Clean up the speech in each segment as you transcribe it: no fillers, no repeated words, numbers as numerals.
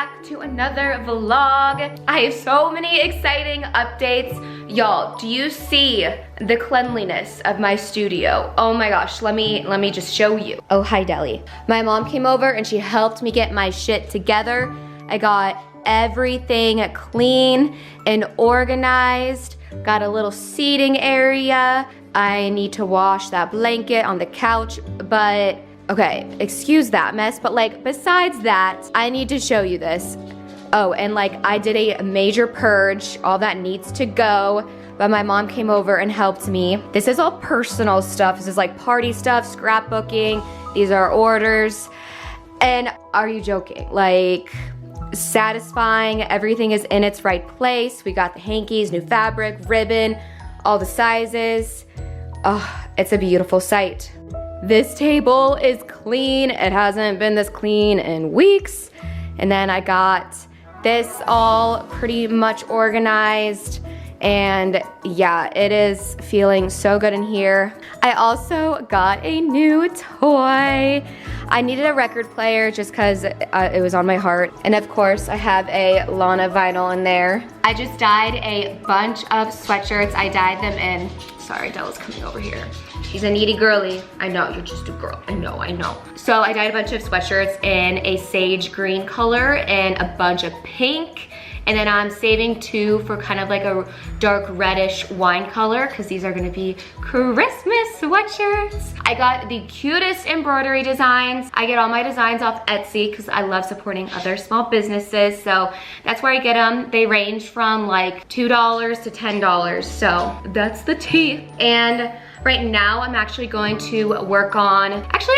back to another vlog. I have so many exciting updates. Y'all, do you see the cleanliness of my studio? Oh my gosh, let me just show you. Oh, hi Deli. My mom came over and she helped me get my shit together. I got everything clean and organized. Got a little seating area. I need to wash that blanket on the couch, but okay, excuse that mess, but like besides that, I need to show you this. Oh, and like I did a major purge, all that needs to go, but my mom came over and helped me. This is all personal stuff. This is like party stuff, scrapbooking. These are orders. And are you joking? Like, satisfying, everything is in its right place. We got the hankies, new fabric, ribbon, all the sizes. Oh, it's a beautiful sight. This table is clean. It hasn't been this clean in weeks. And then I got this all pretty much organized. And yeah, it is feeling so good in here. I also got a new toy. I needed a record player just cause it was on my heart. And of course I have a Lana vinyl in there. I just dyed a bunch of sweatshirts. I dyed them in, sorry, Della's coming over here. She's a needy girly. I know, you're just a girl, I know. So I dyed a bunch of sweatshirts in a sage green color and a bunch of pink. And then I'm saving two for kind of like a dark reddish wine color because these are gonna be Christmas sweatshirts. I got the cutest embroidery designs. I get all my designs off Etsy because I love supporting other small businesses. So that's where I get them. They range from like $2 to $10. So that's the tea. And right now, I'm actually going to work on,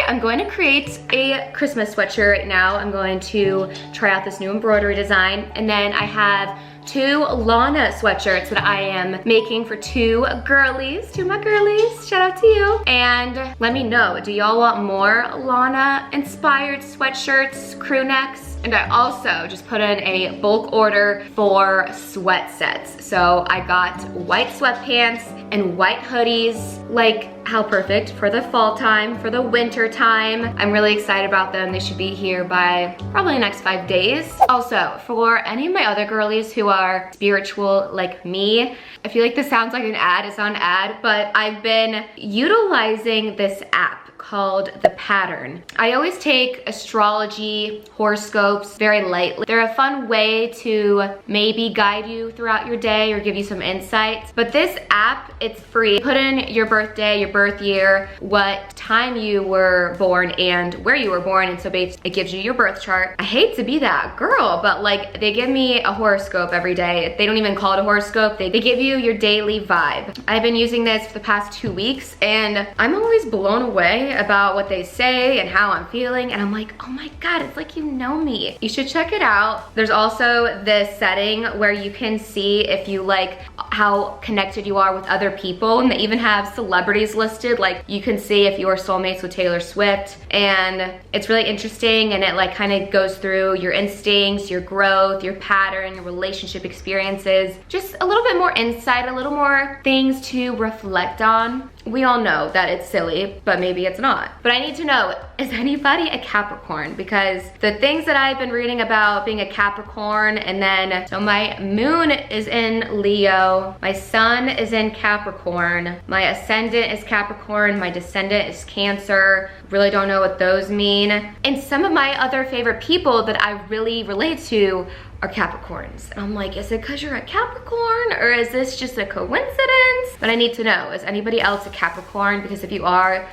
I'm going to create a Christmas sweatshirt right now. I'm going to try out this new embroidery design. And then I have two Lana sweatshirts that I am making for two my girlies, shout out to you. And let me know, do y'all want more Lana inspired sweatshirts, crew necks? And I also just put in a bulk order for sweat sets. So I got white sweatpants and white hoodies, like how perfect for the fall time, for the winter time. I'm really excited about them. They should be here by probably the next 5 days. Also, for any of my other girlies who are spiritual like me, I feel like this sounds like an ad, it's not an ad, but I've been utilizing this app called The Pattern. I always take astrology, horoscopes very lightly. They're a fun way to maybe guide you throughout your day or give you some insights. But this app, it's free. Put in your birthday, your birth year, what time you were born and where you were born, and so basically it gives you your birth chart. I hate to be that girl, but like they give me a horoscope every day. They don't even call it a horoscope. They give you your daily vibe. I've been using this for the past 2 weeks and I'm always blown away about what they say and how I'm feeling, and I'm like, oh my god, it's like you know me. You should check it out. There's also this setting where you can see if you like how connected you are with other people, and they even have celebrities listed. Like you can see if you're soulmates with Taylor Swift, and it's really interesting, and it like kind of goes through your instincts, your growth, your pattern, your relationship experiences, just a little bit more insight, a little more things to reflect on. We all know that it's silly, but maybe it's not. But I need to know, is anybody a Capricorn? Because the things that I've been reading about being a Capricorn, and then, so my moon is in Leo, my sun is in Capricorn, my ascendant is Capricorn, my descendant is Cancer. Really don't know what those mean. And some of my other favorite people that I really relate to are Capricorns. And I'm like, is it because you're a Capricorn or is this just a coincidence? But I need to know, is anybody else a Capricorn? Because if you are,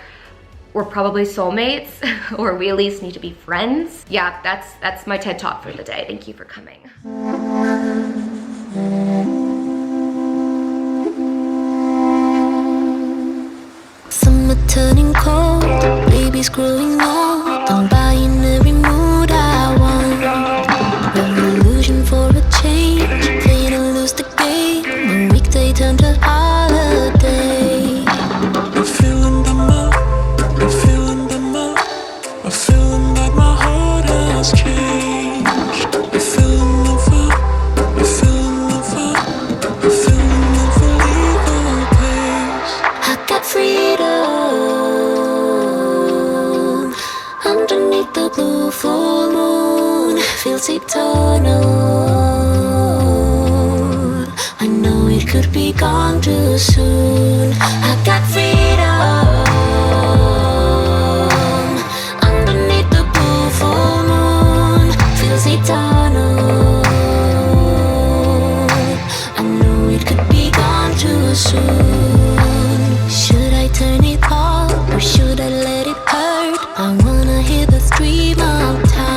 we're probably soulmates or we at least need to be friends. Yeah, that's my TED Talk for the day. Thank you for coming. Summer turning cold, baby's growing old. I'm buying every mood I want. Revolution for a change, playing to lose the game. A weekday turned to holiday. I'm feeling the mood, I'm feeling the mood. I'm feeling like my heart has changed. I'm feeling the vibe, I'm feeling the vibe. I'm feeling the illegal pace. I got freedom underneath the feels eternal. I know it could be gone too soon. I got freedom underneath the blue full moon. Feels eternal. I know it could be gone too soon. Should I turn it off or should I let it hurt? I wanna hear the stream of time.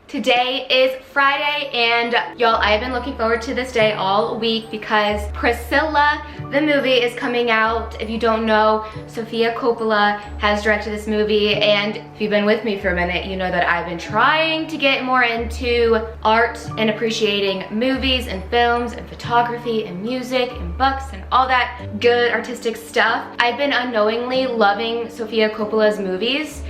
Today is Friday, and y'all, I've been looking forward to this day all week because Priscilla, the movie, is coming out. If you don't know, Sofia Coppola has directed this movie, and if you've been with me for a minute, you know that I've been trying to get more into art and appreciating movies and films and photography and music and books and all that good artistic stuff. I've been unknowingly loving Sofia Coppola's movies.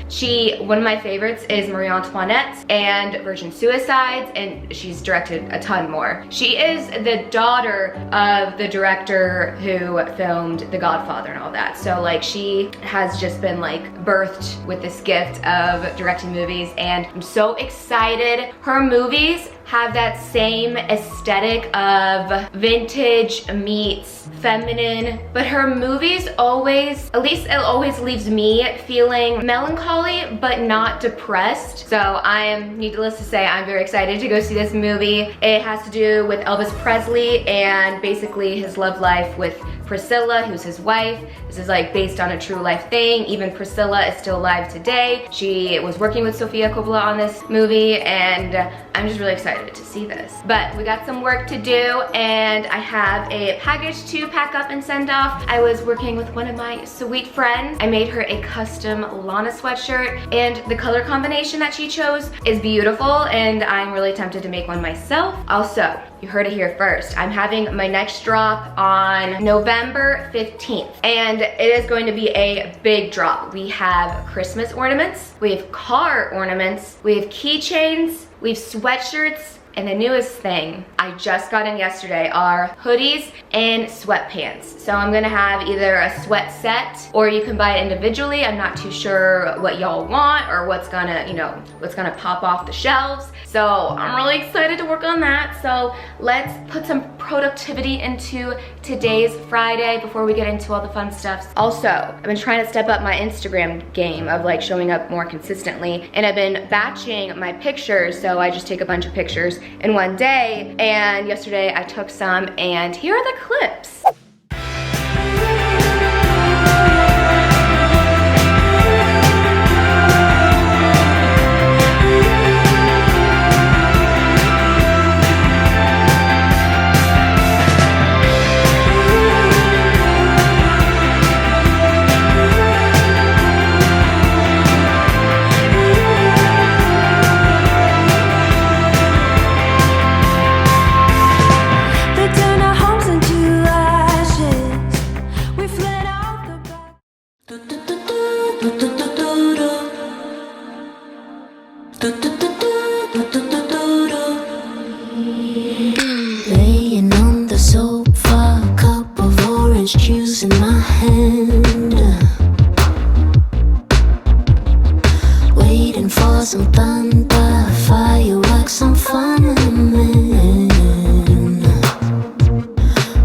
One of my favorites is Marie Antoinette and Virgin Suicides, and she's directed a ton more. She is the daughter of the director who filmed The Godfather and all that. So like she has just been like birthed with this gift of directing movies, and I'm so excited. Her movies have that same aesthetic of vintage meets feminine, but her movies always, at least it always leaves me feeling melancholy but not depressed. So I am, needless to say, I'm very excited to go see this movie. It has to do with Elvis Presley and basically his love life with Priscilla, who's his wife. This is like based on a true life thing. Even Priscilla is still alive today. She was working with Sofia Coppola on this movie, and I'm just really excited to see this. But we got some work to do, and I have a package to pack up and send off. I was working with one of my sweet friends. I made her a custom Lana sweatshirt, and the color combination that she chose is beautiful, and I'm really tempted to make one myself. Also, you heard it here first. I'm having my next drop on November 15th, and it is going to be a big drop. We have Christmas ornaments, we have car ornaments, we have keychains, we have sweatshirts, and the newest thing I just got in yesterday are hoodies and sweatpants. So I'm gonna have either a sweat set or you can buy it individually. I'm not too sure what y'all want or what's gonna, what's gonna pop off the shelves. So I'm really excited to work on that. So let's put some productivity into today's Friday before we get into all the fun stuff. Also, I've been trying to step up my Instagram game of like showing up more consistently, and I've been batching my pictures. So I just take a bunch of pictures in one day, and yesterday I took some, and here are the clips. Laying on the sofa, cup of orange juice in my hand, waiting for some thunder, fireworks, some fun.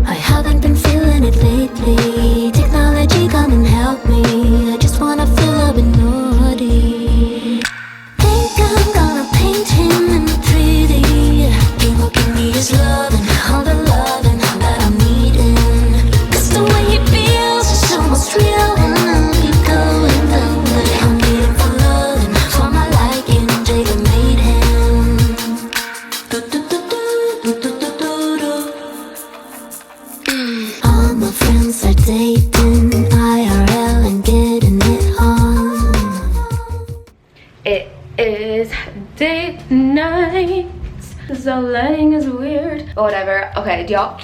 I haven't been feeling it lately. Technology, come and help me. I just wanna feel a bit naughty. Think I'm gonna paint him in pretty. He will give me his love and all the loving that I'm needing. 'Cause the way he feels is almost real, and I'll be going that way. I'm waiting for love and for my liking. Jacob made him. All my friends are dating IRL and getting it on. It is date night. So lighting is weird. But whatever. Okay, do y'all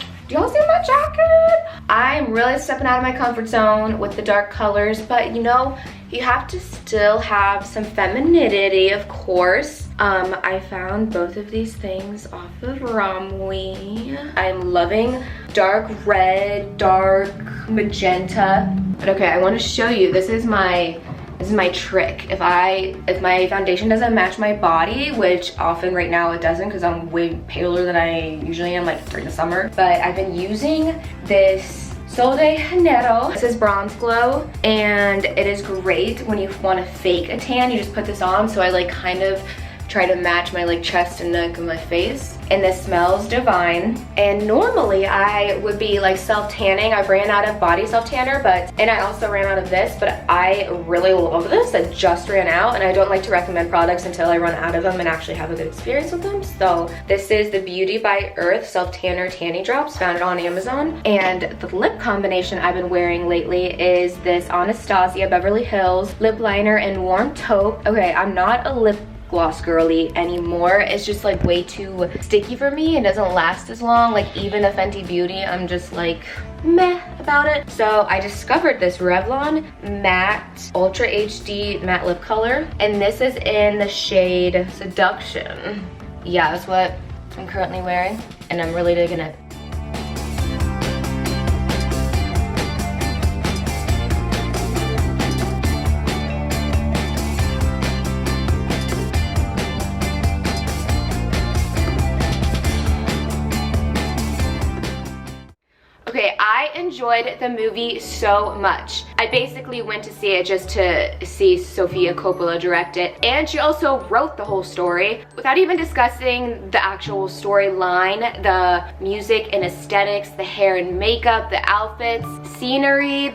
see my jacket? I'm really stepping out of my comfort zone with the dark colors, but you have to still have some femininity, of course. I found both of these things off of Romwe. I'm loving dark red, dark magenta. But okay, I want to show you. This is my This is my trick. If my foundation doesn't match my body, which often right now it doesn't because I'm way paler than I usually am, like during the summer, but I've been using this Sol de Janeiro. This is Bronze Glow, and it is great when you want to fake a tan. You just put this on, so I like kind of try to match my like chest and neck of my face. And this smells divine. And normally I would be like self-tanning. I've ran out of body self-tanner, and I also ran out of this, but I really love this. I just ran out, and I don't like to recommend products until I run out of them and actually have a good experience with them. So this is the Beauty by Earth Self-Tanner Tanny Drops, found it on Amazon. And the lip combination I've been wearing lately is this Anastasia Beverly Hills lip liner in warm taupe. Okay, I'm not a lip gloss girly anymore. It's just like way too sticky for me. It doesn't last as long. Like even a Fenty Beauty, I'm just like meh about it. So I discovered this Revlon Matte Ultra HD Matte Lip Color, and this is in the shade Seduction. Yeah, that's what I'm currently wearing, and I'm really digging it. Okay, I enjoyed the movie so much. I basically went to see it just to see Sofia Coppola direct it, and she also wrote the whole story without even discussing the actual storyline, the music and aesthetics, the hair and makeup, the outfits, scenery,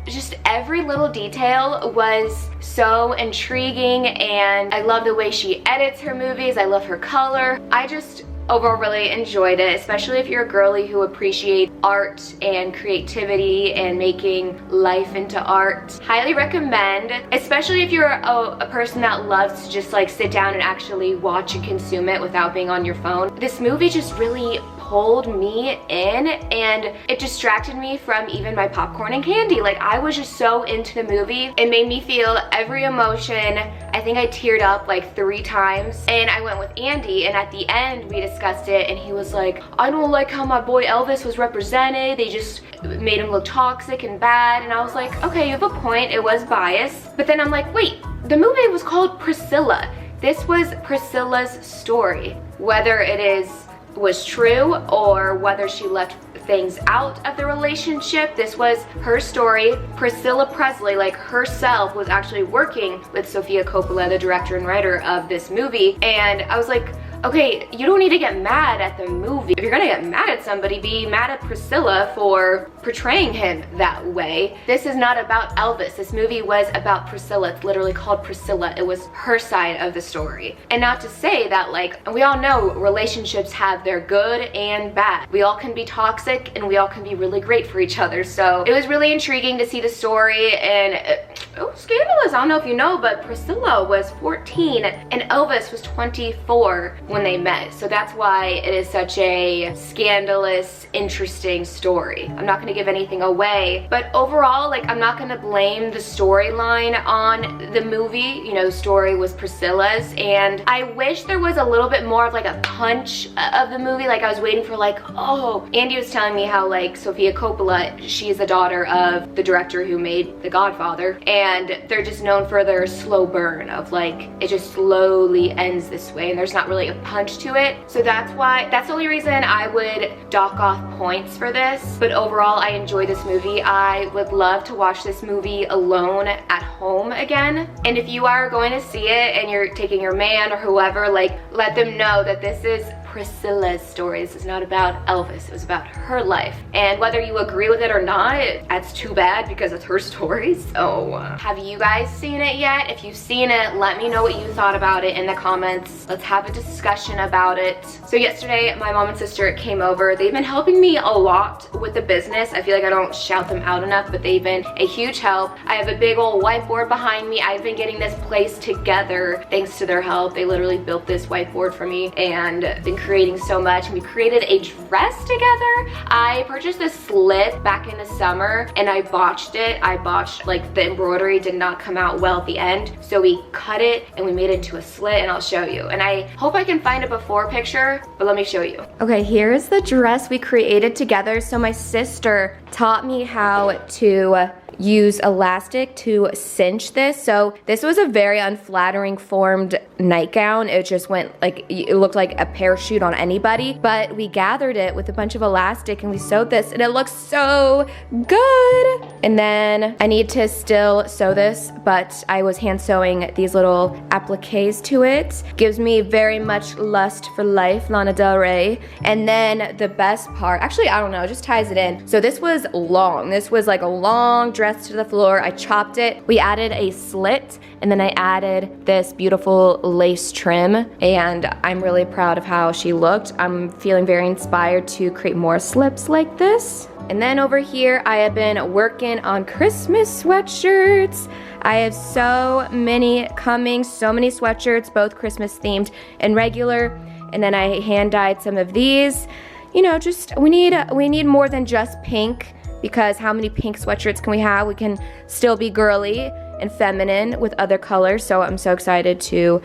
just every little detail was so intriguing, and I love the way she edits her movies. I love her color. I just overall really enjoyed it, especially if you're a girly who appreciates art and creativity and making life into art. Highly recommend, especially if you're a person that loves to just like sit down and actually watch and consume it without being on your phone. This movie just really pulled me in, and it distracted me from even my popcorn and candy. Like I was just so into the movie. It made me feel every emotion. I think I teared up like 3 times, and I went with Andy, and at the end we discussed it, and he was like, I don't like how my boy Elvis was represented. They just made him look toxic and bad. And I was like, okay, you have a point, it was biased. But then I'm like, wait, the movie was called Priscilla. This was Priscilla's story. Whether it was true or whether she left things out of the relationship, this was her story. Priscilla Presley, like herself, was actually working with Sofia Coppola, the director and writer of this movie, and I was like, okay, you don't need to get mad at the movie. If you're gonna get mad at somebody, be mad at Priscilla for portraying him that way. This is not about Elvis. This movie was about Priscilla. It's literally called Priscilla. It was her side of the story. And not to say that, like, we all know relationships have their good and bad. We all can be toxic and we all can be really great for each other. So it was really intriguing to see the story, and it was scandalous. I don't know if you know, but Priscilla was 14 and Elvis was 24 when they met. So that's why it is such a scandalous, interesting story. I'm not gonna give anything away, but overall, like, I'm not gonna blame the storyline on the movie. You know, the story was Priscilla's, and I wish there was a little bit more of like a punch of the movie. Like I was waiting for like, oh, Andy was telling me how like Sofia Coppola, she is the daughter of the director who made The Godfather, and they're just known for their slow burn of like, it just slowly ends this way and there's not really a punch to it. So that's the only reason I would dock off points for this. But overall, I enjoy this movie. I would love to watch this movie alone at home again. And if you are going to see it and you're taking your man or whoever, like, let them know that this is Priscilla's story. This is not about Elvis. It was about her life. And whether you agree with it or not, that's too bad because it's her story. So have you guys seen it yet? If you've seen it, let me know what you thought about it in the comments. Let's have a discussion about it. So yesterday, my mom and sister came over. They've been helping me a lot with the business. I feel like I don't shout them out enough, but they've been a huge help. I have a big old whiteboard behind me. I've been getting this place together thanks to their help. They literally built this whiteboard for me and been creating so much. We created a dress together. I purchased this slip back in the summer and I botched it. I botched, like, the embroidery did not come out well at the end. So we cut it and we made it into a slit, and I'll show you. And I hope I can find a before picture, but let me show you. Okay, here's the dress we created together. So my sister taught me how to use elastic to cinch this. So this was a very unflattering formed nightgown. It just went like, it looked like a parachute on anybody, but we gathered it with a bunch of elastic and we sewed this and it looks so good. And then I need to still sew this, but I was hand sewing these little appliques to it. Gives me very much lust for life, Lana Del Rey. And then the best part, actually I don't know, it just ties it in. So this was long. This was like a long dress to the floor. I chopped it. We added a slit and then I added this beautiful lace trim and I'm really proud of how she looked. I'm feeling very inspired to create more slips like this. And then over here, I have been working on Christmas sweatshirts. I have so many coming, so many sweatshirts, both Christmas themed and regular. And then I hand dyed some of these. You know, just, we need more than just pink, because how many pink sweatshirts can we have? We can still be girly and feminine with other colors. So I'm so excited to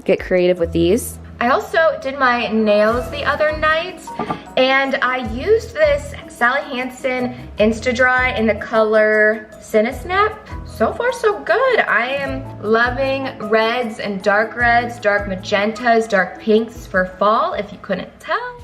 get creative with these. I also did my nails the other night and I used this Sally Hansen Insta-Dry in the color Cinesnap. So far so good. I am loving reds and dark reds, dark magentas, dark pinks for fall, if you couldn't tell.